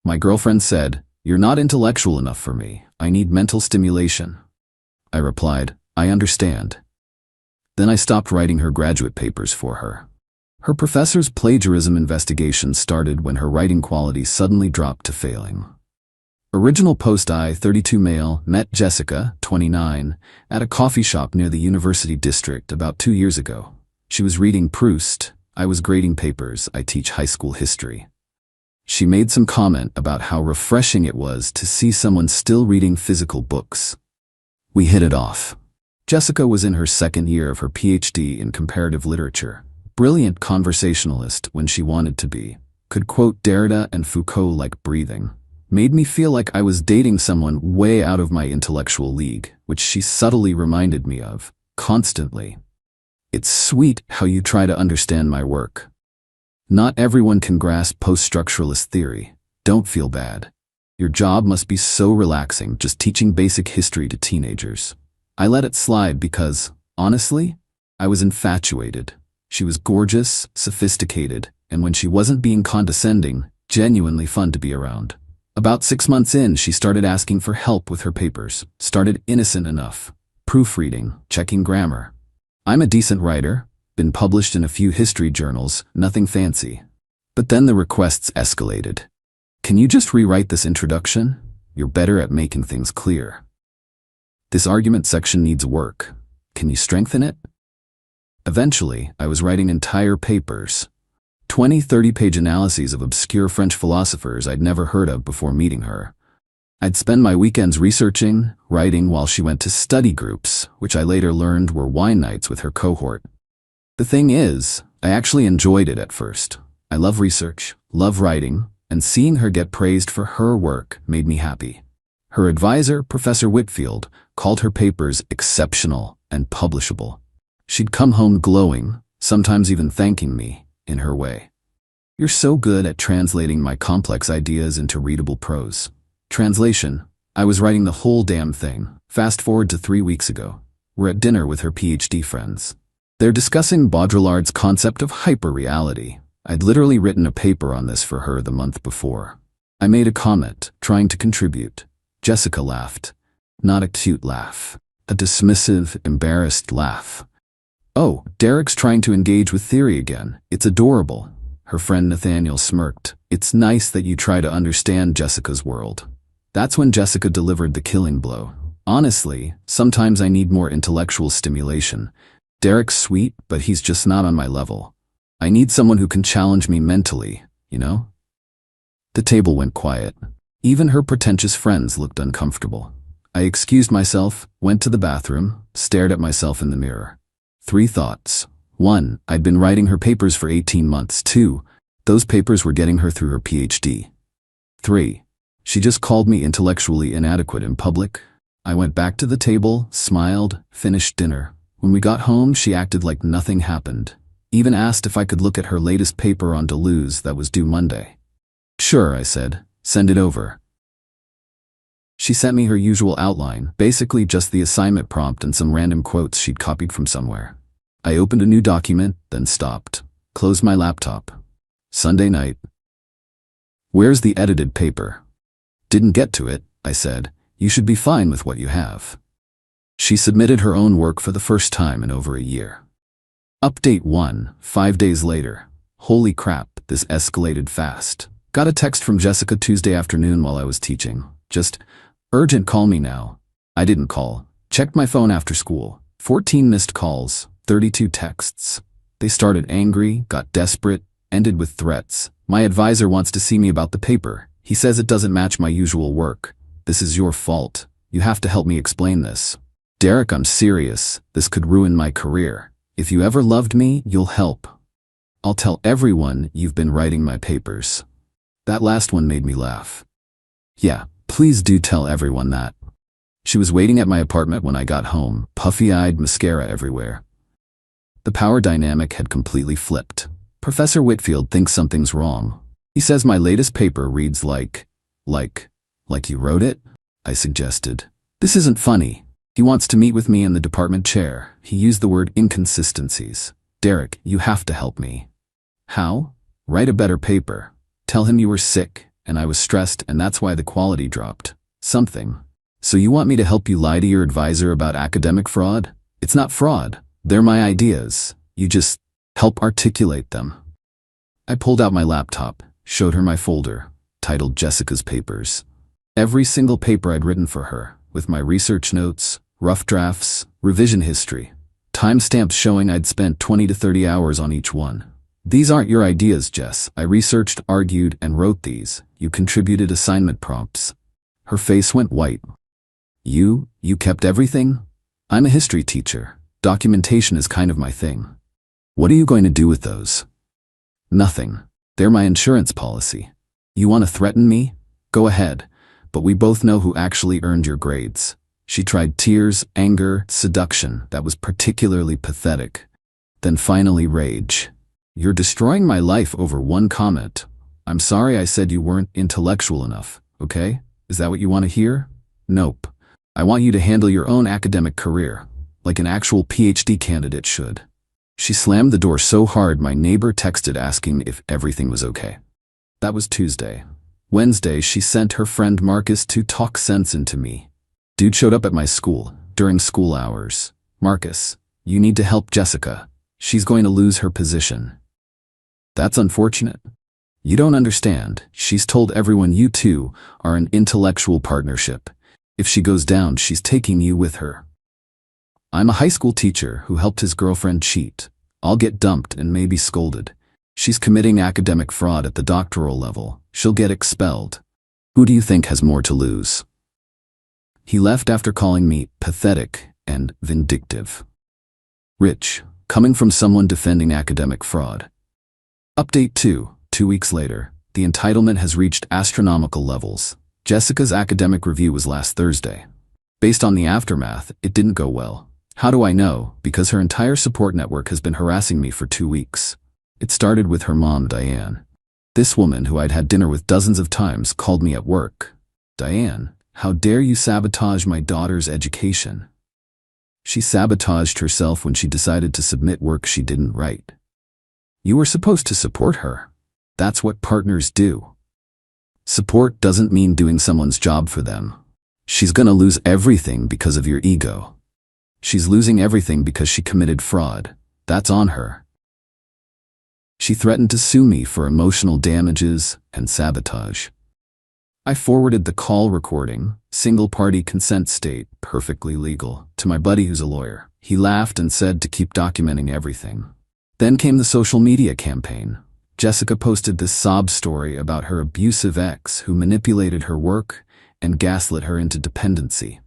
My girlfriend said, "You're not intellectual enough for me. I need mental stimulation." I replied, "I understand." Then I stopped writing her graduate papers for her. Her professor's plagiarism investigation started when her writing quality suddenly dropped to failing. Original post: I, 32 male, met Jessica, 29, at a coffee shop near the University District about 2 years ago. She was reading Proust. I was grading papers. I teach high school history. She made some comment about how refreshing it was to see someone still reading physical books. We hit it off. Jessica was in her second year of her PhD in comparative literature. Brilliant conversationalist when she wanted to be. Could quote Derrida and Foucault like breathing. Made me feel like I was dating someone way out of my intellectual league, which she subtly reminded me of, constantly. It's sweet how you try to understand my work. Not everyone can grasp post-structuralist theory. Don't feel bad. Your job must be so relaxing just teaching basic history to teenagers. I let it slide because, honestly, I was infatuated. She was gorgeous, sophisticated, and when she wasn't being condescending, genuinely fun to be around. About 6 months in, she started asking for help with her papers. Started innocent enough. Proofreading, checking grammar. I'm a decent writer, been published in a few history journals, nothing fancy. But then the requests escalated. "Can you just rewrite this introduction? You're better at making things clear. This argument section needs work. Can you strengthen it?" Eventually, I was writing entire papers. 20, 30-page analyses of obscure French philosophers I'd never heard of before meeting her. I'd spend my weekends researching, writing while she went to study groups, which I later learned were wine nights with her cohort. The thing is, I actually enjoyed it at first. I love research, love writing, and seeing her get praised for her work made me happy. Her advisor, Professor Whitfield, called her papers exceptional and publishable. She'd come home glowing, sometimes even thanking me, in her way. "You're so good at translating my complex ideas into readable prose." Translation: I was writing the whole damn thing. Fast forward to 3 weeks ago. We're at dinner with her PhD friends. They're discussing Baudrillard's concept of hyperreality. I'd literally written a paper on this for her the month before. I made a comment, trying to contribute. Jessica laughed. Not a cute laugh. A dismissive, embarrassed laugh. "Oh, Derek's trying to engage with theory again. It's adorable." Her friend Nathaniel smirked. "It's nice that you try to understand Jessica's world." That's when Jessica delivered the killing blow. "Honestly, sometimes I need more intellectual stimulation. Derek's sweet, but he's just not on my level. I need someone who can challenge me mentally, you know?" The table went quiet. Even her pretentious friends looked uncomfortable. I excused myself, went to the bathroom, stared at myself in the mirror. 3 thoughts. 1. I'd been writing her papers for 18 months. 2. Those papers were getting her through her PhD. 3. She just called me intellectually inadequate in public. I went back to the table, smiled, finished dinner. When we got home, she acted like nothing happened. Even asked if I could look at her latest paper on Deleuze that was due Monday. "Sure," I said. "Send it over." She sent me her usual outline, basically just the assignment prompt and some random quotes she'd copied from somewhere. I opened a new document, then stopped. Closed my laptop. Sunday night. "Where's the edited paper?" "Didn't get to it," I said. "You should be fine with what you have." She submitted her own work for the first time in over a year. Update 1, 5 days later. Holy crap, this escalated fast. Got a text from Jessica Tuesday afternoon while I was teaching. Just, "Urgent, call me now." I didn't call. Checked my phone after school. 14 missed calls, 32 texts. They started angry, got desperate, ended with threats. "My advisor wants to see me about the paper. He says it doesn't match my usual work. This is your fault. You have to help me explain this." "Derek, I'm serious. This could ruin my career. If you ever loved me, you'll help. I'll tell everyone you've been writing my papers." That last one made me laugh. "Yeah, please do tell everyone that." She was waiting at my apartment when I got home, puffy-eyed, mascara everywhere. The power dynamic had completely flipped. Professor Whitfield thinks something's wrong. He says my latest paper reads like you wrote it? I suggested. "This isn't funny." He wants to meet with me in the department chair. He used the word inconsistencies. "Derek, you have to help me." "How?" "Write a better paper. Tell him you were sick and I was stressed, and that's why the quality dropped. Something. So you want me to help you lie to your advisor about academic fraud? It's not fraud. They're my ideas. You just help articulate them. I pulled out my laptop, showed her my folder, titled Jessica's Papers. Every single paper I'd written for her, with my research notes, rough drafts, revision history, timestamps showing I'd spent 20 to 30 hours on each one. These aren't your ideas, Jess. I researched, argued, and wrote these. You contributed assignment prompts. Her face went white. You kept everything? I'm a history teacher. Documentation is kind of my thing. What are you going to do with those? Nothing. They're my insurance policy. You want to threaten me? Go ahead. But we both know who actually earned your grades. She tried tears, anger, seduction. That was particularly pathetic. Then finally rage. You're destroying my life over one comment. I'm sorry I said you weren't intellectual enough, okay? Is that what you want to hear? Nope. I want you to handle your own academic career, like an actual PhD candidate should. She slammed the door so hard my neighbor texted asking if everything was okay. That was Tuesday. Wednesday, she sent her friend Marcus to talk sense into me. Dude showed up at my school, during school hours. Marcus, you need to help Jessica. She's going to lose her position. That's unfortunate. You don't understand. She's told everyone you two are an intellectual partnership. If she goes down, she's taking you with her. I'm a high school teacher who helped his girlfriend cheat. I'll get dumped and maybe scolded. She's committing academic fraud at the doctoral level. She'll get expelled. Who do you think has more to lose? He left after calling me pathetic and vindictive. Rich, coming from someone defending academic fraud. Update 2. 2 weeks later, the entitlement has reached astronomical levels. Jessica's academic review was last Thursday. Based on the aftermath, it didn't go well. How do I know? Because her entire support network has been harassing me for 2 weeks. It started with her mom, Diane. This woman, who I'd had dinner with dozens of times, called me at work. Diane, how dare you sabotage my daughter's education? She sabotaged herself when she decided to submit work she didn't write. You were supposed to support her. That's what partners do. Support doesn't mean doing someone's job for them. She's gonna lose everything because of your ego. She's losing everything because she committed fraud. That's on her. She threatened to sue me for emotional damages and sabotage. I forwarded the call recording, single-party consent state, perfectly legal, to my buddy who's a lawyer. He laughed and said to keep documenting everything. Then came the social media campaign. Jessica posted this sob story about her abusive ex who manipulated her work and gaslit her into dependency.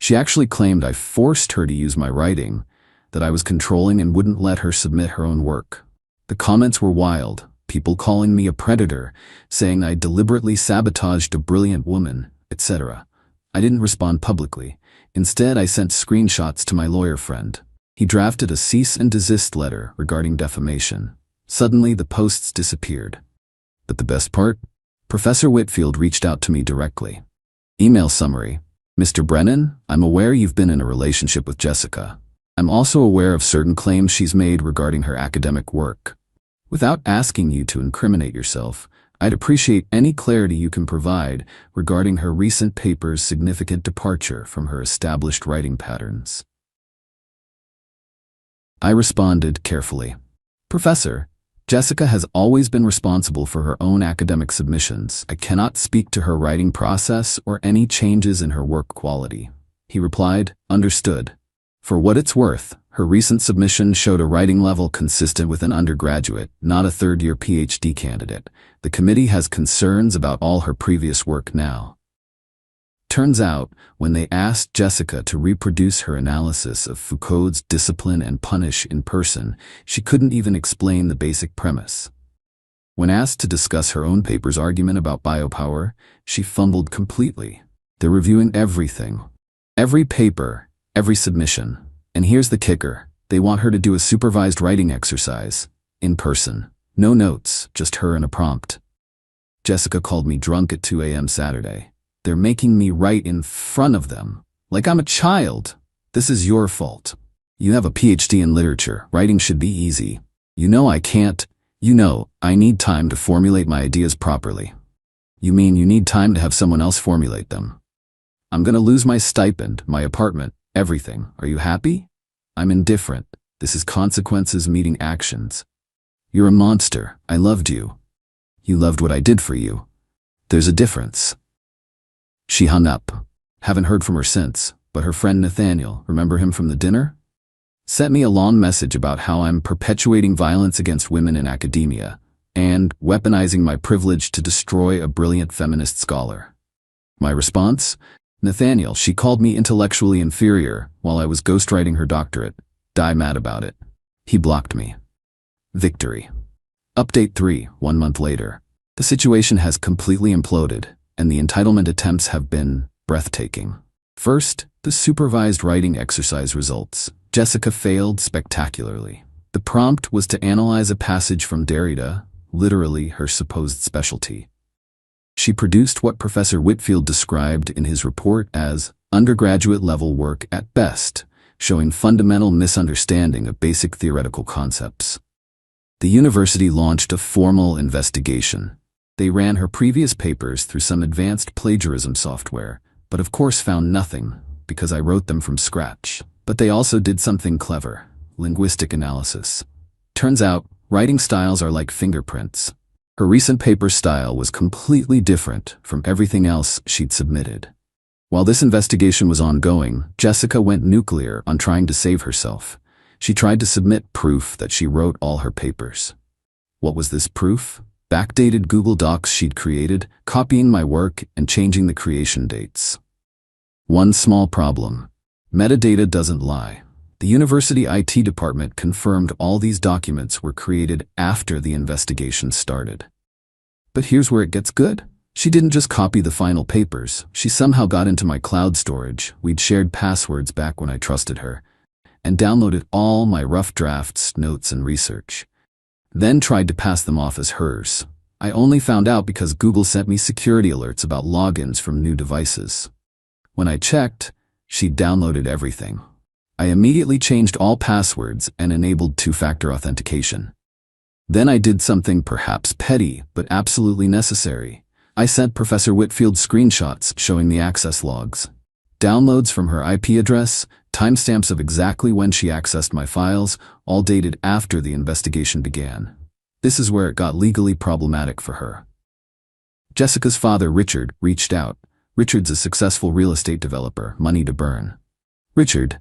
She actually claimed I forced her to use my writing, that I was controlling and wouldn't let her submit her own work. The comments were wild, people calling me a predator, saying I deliberately sabotaged a brilliant woman, etc. I didn't respond publicly. Instead, I sent screenshots to my lawyer friend. He drafted a cease and desist letter regarding defamation. Suddenly, the posts disappeared. But the best part? Professor Whitfield reached out to me directly. Email summary. Mr. Brennan, I'm aware you've been in a relationship with Jessica. I'm also aware of certain claims she's made regarding her academic work. Without asking you to incriminate yourself, I'd appreciate any clarity you can provide regarding her recent paper's significant departure from her established writing patterns. I responded carefully. Professor, Jessica has always been responsible for her own academic submissions. I cannot speak to her writing process or any changes in her work quality. He replied, understood. For what it's worth, her recent submission showed a writing level consistent with an undergraduate, not a third-year PhD candidate. The committee has concerns about all her previous work now. Turns out, when they asked Jessica to reproduce her analysis of Foucault's Discipline and Punish in person, she couldn't even explain the basic premise. When asked to discuss her own paper's argument about biopower, she fumbled completely. They're reviewing everything. Every paper, every submission. And here's the kicker. They want her to do a supervised writing exercise. In person. No notes, just her and a prompt. Jessica called me drunk at 2 a.m. Saturday. They're making me write in front of them. Like I'm a child. This is your fault. You have a PhD in literature. Writing should be easy. You know I can't. You know I need time to formulate my ideas properly. You mean you need time to have someone else formulate them? I'm gonna lose my stipend, my apartment, everything. Are you happy? I'm indifferent. This is consequences meeting actions. You're a monster. I loved you. You loved what I did for you. There's a difference. She hung up. Haven't heard from her since, but her friend Nathaniel, remember him from the dinner? Sent me a long message about how I'm perpetuating violence against women in academia and weaponizing my privilege to destroy a brilliant feminist scholar. My response? Nathaniel, she called me intellectually inferior while I was ghostwriting her doctorate. Die mad about it. He blocked me. Victory. Update 3, 1 month later. The situation has completely imploded, and the entitlement attempts have been breathtaking. First, the supervised writing exercise results. Jessica failed spectacularly. The prompt was to analyze a passage from Derrida, literally her supposed specialty. She produced what Professor Whitfield described in his report as undergraduate-level work at best, showing fundamental misunderstanding of basic theoretical concepts. The university launched a formal investigation. They ran her previous papers through some advanced plagiarism software, but of course found nothing, because I wrote them from scratch. But they also did something clever: linguistic analysis. Turns out, writing styles are like fingerprints. Her recent paper style was completely different from everything else she'd submitted. While this investigation was ongoing, Jessica went nuclear on trying to save herself. She tried to submit proof that she wrote all her papers. What was this proof? Backdated Google Docs she'd created, copying my work and changing the creation dates. One small problem. Metadata doesn't lie. The university IT department confirmed all these documents were created after the investigation started. But here's where it gets good. She didn't just copy the final papers. She somehow got into my cloud storage. We'd shared passwords back when I trusted her, and downloaded all my rough drafts, notes, and research. Then tried to pass them off as hers. I only found out because Google sent me security alerts about logins from new devices. When I checked, she'd downloaded everything. I immediately changed all passwords and enabled two-factor authentication. Then I did something perhaps petty, but absolutely necessary. I sent Professor Whitfield screenshots showing the access logs. Downloads from her IP address, timestamps of exactly when she accessed my files, all dated after the investigation began. This is where it got legally problematic for her. Jessica's father, Richard, reached out. Richard's a successful real estate developer, money to burn. Richard,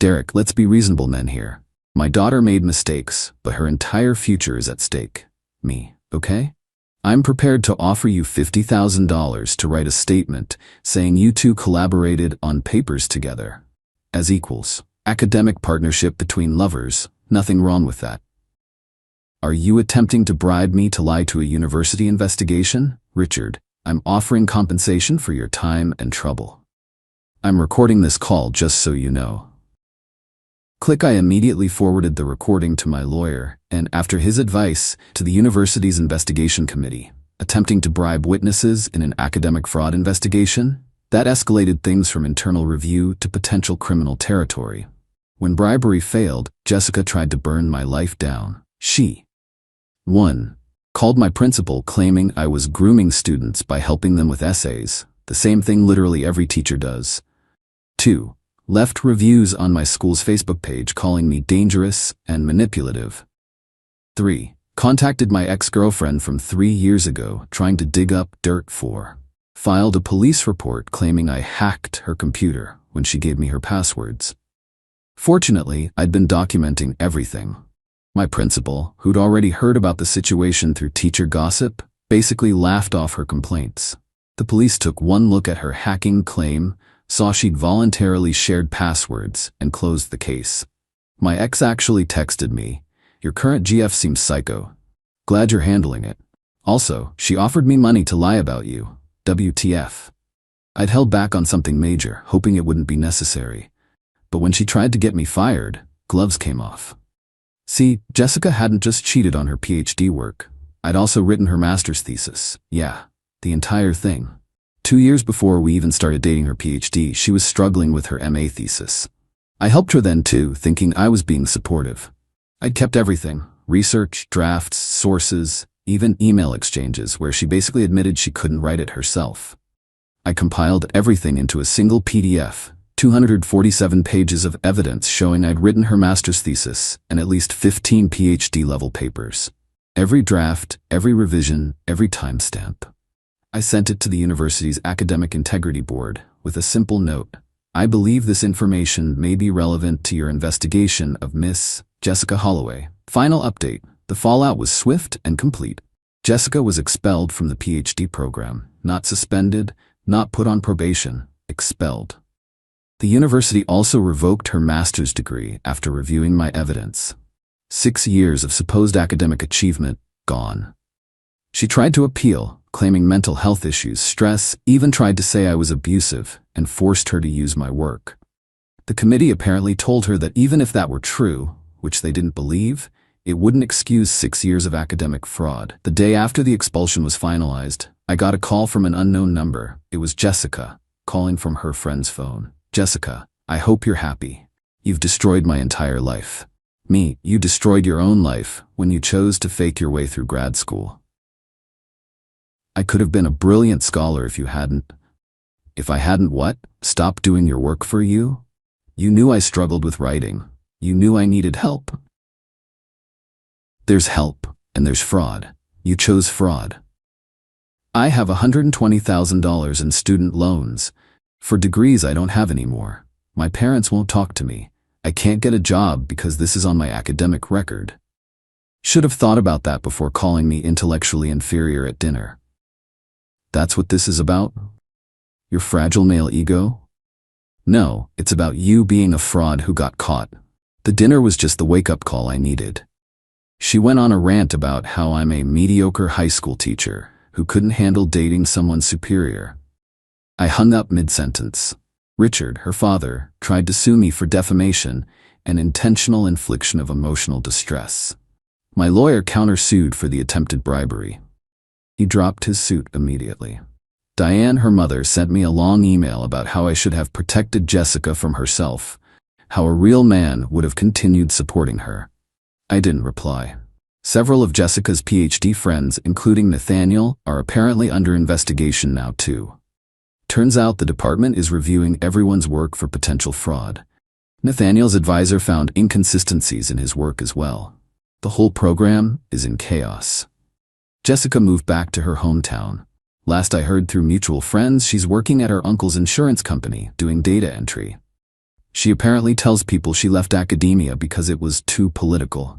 Derek, let's be reasonable men here. My daughter made mistakes, but her entire future is at stake. Me, okay? I'm prepared to offer you $50,000 to write a statement saying you two collaborated on papers together. As equals. Academic partnership between lovers, nothing wrong with that. Are you attempting to bribe me to lie to a university investigation? Richard, I'm offering compensation for your time and trouble. I'm recording this call just so you know. I immediately forwarded the recording to my lawyer and, after his advice, to the university's investigation committee. Attempting to bribe witnesses in an academic fraud investigation? That escalated things from internal review to potential criminal territory. When bribery failed, Jessica tried to burn my life down. She 1. Called my principal claiming I was grooming students by helping them with essays, the same thing literally every teacher does. 2. Left reviews on my school's Facebook page calling me dangerous and manipulative. 3. Contacted my ex-girlfriend from 3 years ago trying to dig up dirt. 4. Filed a police report claiming I hacked her computer when she gave me her passwords. Fortunately, I'd been documenting everything. My principal, who'd already heard about the situation through teacher gossip, basically laughed off her complaints. The police took one look at her hacking claim, saw she'd voluntarily shared passwords, and closed the case. My ex actually texted me, "Your current GF seems psycho. Glad you're handling it." Also, she offered me money to lie about you. WTF. I'd held back on something major, hoping it wouldn't be necessary. But when she tried to get me fired, gloves came off. See, Jessica hadn't just cheated on her PhD work. I'd also written her master's thesis. Yeah, the entire thing. 2 years before we even started dating her PhD, she was struggling with her MA thesis. I helped her then too, thinking I was being supportive. I'd kept everything: research, drafts, sources, even email exchanges where she basically admitted she couldn't write it herself. I compiled everything into a single PDF, 247 pages of evidence showing I'd written her master's thesis and at least 15 PhD-level papers. Every draft, every revision, every timestamp. I sent it to the university's Academic Integrity Board with a simple note. I believe this information may be relevant to your investigation of Miss Jessica Holloway. Final update. The fallout was swift and complete. Jessica was expelled from the PhD program, not suspended, not put on probation, expelled. The university also revoked her master's degree after reviewing my evidence. 6 years of supposed academic achievement, gone. She tried to appeal, claiming mental health issues, stress, even tried to say I was abusive, and forced her to use my work. The committee apparently told her that even if that were true, which they didn't believe, it wouldn't excuse 6 years of academic fraud. The day after the expulsion was finalized, I got a call from an unknown number. It was Jessica, calling from her friend's phone. Jessica, I hope you're happy. You've destroyed my entire life. Me, you destroyed your own life when you chose to fake your way through grad school. I could have been a brilliant scholar if you hadn't. If I hadn't what? Stopped doing your work for you? You knew I struggled with writing. You knew I needed help. There's help, and there's fraud. You chose fraud. I have $120,000 in student loans. For degrees I don't have anymore. My parents won't talk to me. I can't get a job because this is on my academic record. Should have thought about that before calling me intellectually inferior at dinner. That's what this is about? Your fragile male ego? No, it's about you being a fraud who got caught. The dinner was just the wake-up call I needed. She went on a rant about how I'm a mediocre high school teacher who couldn't handle dating someone superior. I hung up mid-sentence. Richard, her father, tried to sue me for defamation and intentional infliction of emotional distress. My lawyer countersued for the attempted bribery. He dropped his suit immediately. Diane, her mother, sent me a long email about how I should have protected Jessica from herself, how a real man would have continued supporting her. I didn't reply. Several of Jessica's PhD friends, including Nathaniel, are apparently under investigation now too. Turns out the department is reviewing everyone's work for potential fraud. Nathaniel's advisor found inconsistencies in his work as well. The whole program is in chaos. Jessica moved back to her hometown. Last I heard through mutual friends, she's working at her uncle's insurance company, doing data entry. She apparently tells people she left academia because it was too political.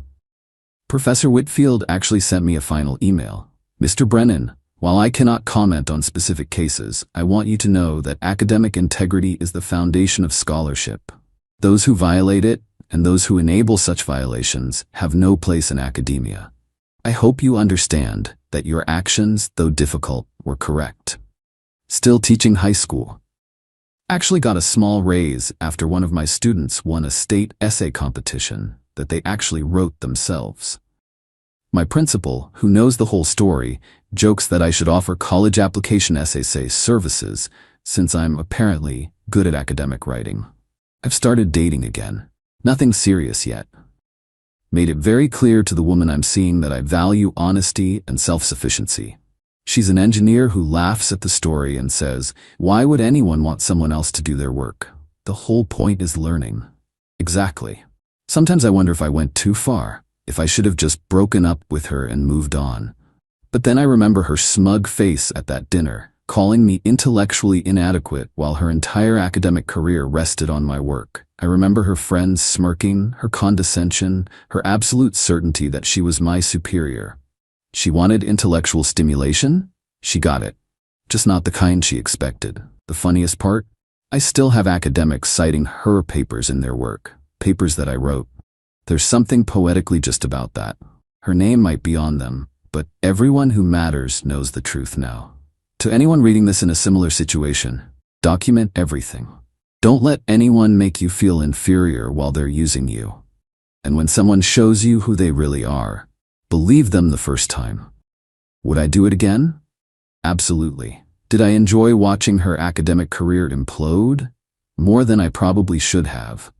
Professor Whitfield actually sent me a final email. Mr. Brennan, while I cannot comment on specific cases, I want you to know that academic integrity is the foundation of scholarship. Those who violate it, and those who enable such violations, have no place in academia. I hope you understand that your actions, though difficult, were correct. Still teaching high school. Actually got a small raise after one of my students won a state essay competition that they actually wrote themselves. My principal, who knows the whole story, jokes that I should offer college application essay services since I'm apparently good at academic writing. I've started dating again. Nothing serious yet. Made it very clear to the woman I'm seeing that I value honesty and self-sufficiency. She's an engineer who laughs at the story and says, "Why would anyone want someone else to do their work? The whole point is learning." Exactly. Sometimes I wonder if I went too far, if I should have just broken up with her and moved on. But then I remember her smug face at that dinner, calling me intellectually inadequate while her entire academic career rested on my work. I remember her friends smirking, her condescension, her absolute certainty that she was my superior. She wanted intellectual stimulation? She got it. Just not the kind she expected. The funniest part? I still have academics citing her papers in their work, papers that I wrote. There's something poetically just about that. Her name might be on them, but everyone who matters knows the truth now. To anyone reading this in a similar situation, document everything. Don't let anyone make you feel inferior while they're using you. And when someone shows you who they really are, believe them the first time. Would I do it again? Absolutely. Did I enjoy watching her academic career implode? More than I probably should have.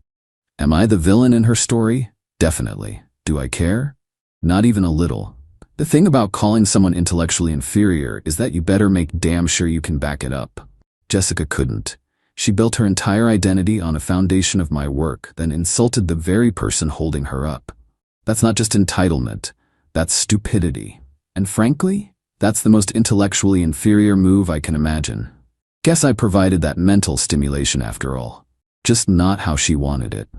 Am I the villain in her story? Definitely. Do I care? Not even a little. The thing about calling someone intellectually inferior is that you better make damn sure you can back it up. Jessica couldn't. She built her entire identity on a foundation of my work, then insulted the very person holding her up. That's not just entitlement, that's stupidity. And frankly, that's the most intellectually inferior move I can imagine. Guess I provided that mental stimulation after all. Just not how she wanted it.